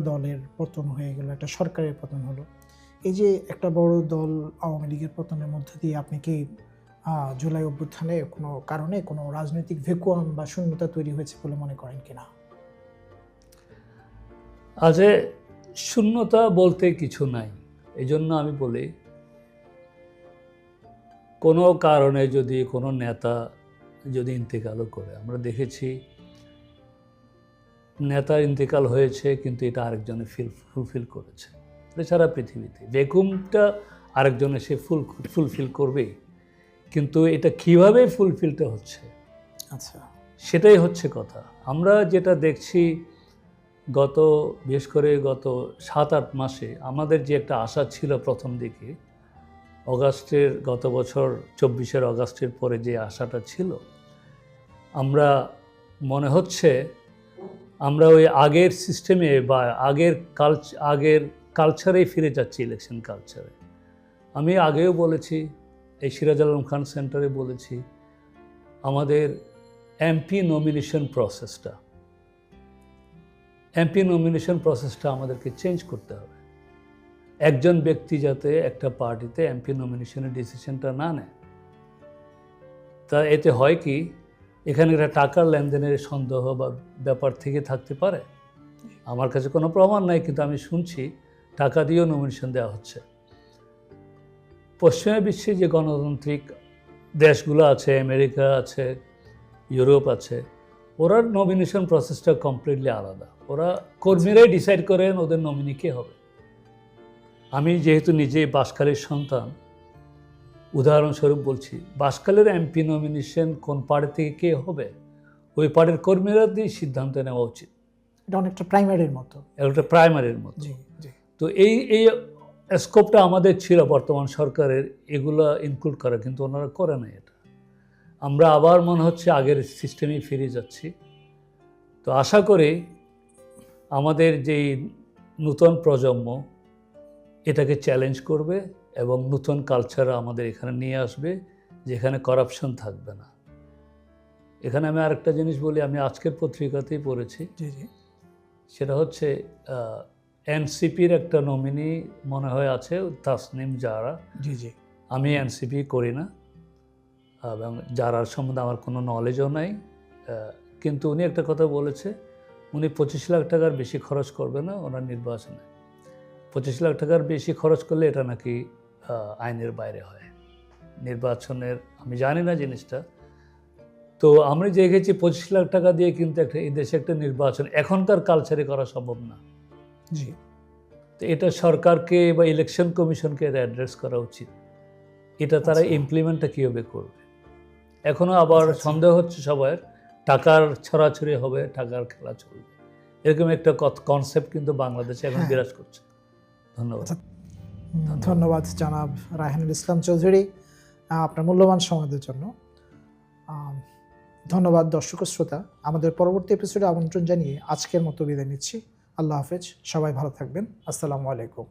দলের পতন হয়ে গেল, একটা সরকারের পতন হলো। এই যে একটা বড় দল আওয়ামী লীগের পতনের মধ্যে দিয়ে আপনি কি জুলাই অভ্যুত্থানে কোনো কারণে কোনো রাজনৈতিক ভ্যাকুয়াম বা শূন্যতা তৈরি হয়েছে বলে মনে করেন কিনা? আজ শূন্যতা বলতে কিছু নাই। এই জন্য আমি বলি, কোনো কারণে যদি কোনো নেতা যদি ইন্তেকালও করে, আমরা দেখেছি নেতার ইন্তেকাল হয়েছে কিন্তু এটা আরেকজনে ফুলফিল করেছে। এছাড়া পৃথিবীতে ভ্যাকুমটা আরেকজনে সে ফুলফিল করবেই, কিন্তু এটা কীভাবে ফুলফিলটা হচ্ছে আচ্ছা, সেটাই হচ্ছে কথা। আমরা যেটা দেখছি বিশেষ করে গত 7-8 মাসে আমাদের যে একটা আশা ছিল প্রথম দিকে, গত বছর 24 অগাস্টের পরে যে আশাটা ছিল, আমরা মনে হচ্ছে আমরা ওই আগের সিস্টেমে বা আগের কালচারেই ফিরে যাচ্ছি, ইলেকশন কালচারে। আমি আগেও বলেছি, এই সিরাজ আলম খান সেন্টারে বলেছি, আমাদের এমপি নমিনেশন প্রসেসটা আমাদেরকে চেঞ্জ করতে হবে। একজন ব্যক্তি যাতে একটা পার্টিতে এমপি নমিনেশনের ডিসিশনটা না নেয়। তা এতে হয় কি, এখানে একটা টাকার লেনদেনের সন্দেহ বা ব্যাপার থেকে থাকতে পারে। আমার কাছে কোনো প্রমাণ নাই, কিন্তু আমি শুনছি টাকা দিয়েও নমিনেশন দেওয়া হচ্ছে। পশ্চিমা বিশ্বে যে গণতান্ত্রিক দেশগুলো আছে, আমেরিকা আছে, ইউরোপ আছে, ওরা নমিনেশন প্রসেসটা কমপ্লিটলি আলাদা। ওরা কর্মীরাই ডিসাইড করেন ওদের নমিনি কে হবে। আমি যেহেতু নিজেই বাঁশখালীর সন্তান, উদাহরণস্বরূপ বলছি, বাঁশখালীর এমপি নমিনেশন কোন পার্টি থেকে কে হবে ওই পার্টির কর্মীরা দিয়ে সিদ্ধান্ত নেওয়া উচিত। এটা অনেকটা প্রাইমারির মতো। জি জি। তো এই স্কোপটা আমাদের ছিল বর্তমান সরকারের, এগুলা ইনক্লুড করা, কিন্তু ওনারা করে না এটা। আমরা আবার মনে হচ্ছে আগের সিস্টেমেই ফিরে যাচ্ছি। তো আশা করি আমাদের যেই নতুন প্রজন্ম এটাকে চ্যালেঞ্জ করবে এবং নতুন কালচার আমাদের এখানে নিয়ে আসবে, যেখানে করাপশন থাকবে না। এখানে আমি আরেকটা জিনিস বলি, আমি আজকের পত্রিকাতেই পড়েছি, সেটা হচ্ছে এনসিপির একটা নমিনি মনে হয় আছে, তাসনিম জারা। আমি এনসিপি করি না এবং জারার সম্বন্ধে আমার কোনো নলেজও নাই, কিন্তু উনি একটা কথা বলেছে, উনি 25 লাখ টাকার বেশি খরচ করবে না ওনার নির্বাচনে। 25 লাখ টাকার বেশি খরচ করলে এটা নাকি আইনের বাইরে হয় নির্বাচনের। আমি জানি না জিনিসটা। তো আমরা দেখেছি 25 লাখ টাকা দিয়ে কিন্তু এই দেশে একটা নির্বাচন এখনকার কালচারে করা সম্ভব না। জি। তো এটা সরকারকে বা ইলেকশন কমিশনকে অ্যাড্রেস করা উচিত, এটা তারা ইমপ্লিমেন্টটা কীভাবে করবে। এখনও আবার সন্দেহ হচ্ছে সবার, টাকার ছড়াছড়ি হবে, টাকার খেলা চলবে, এরকম একটা কনসেপ্ট কিন্তু বাংলাদেশে এখন বিরাজ করছে। ধন্যবাদ জনাব রায়হানুল ইসলাম চৌধুরী আপনার মূল্যবান সময়ের জন্য। ধন্যবাদ দর্শক শ্রোতা। আমাদের পরবর্তী এপিসোডে আমন্ত্রণ জানিয়ে আজকের মতো বিদায় নিচ্ছি। আল্লাহ হাফেজ, সবাই ভালো থাকবেন। আসসালামু আলাইকুম।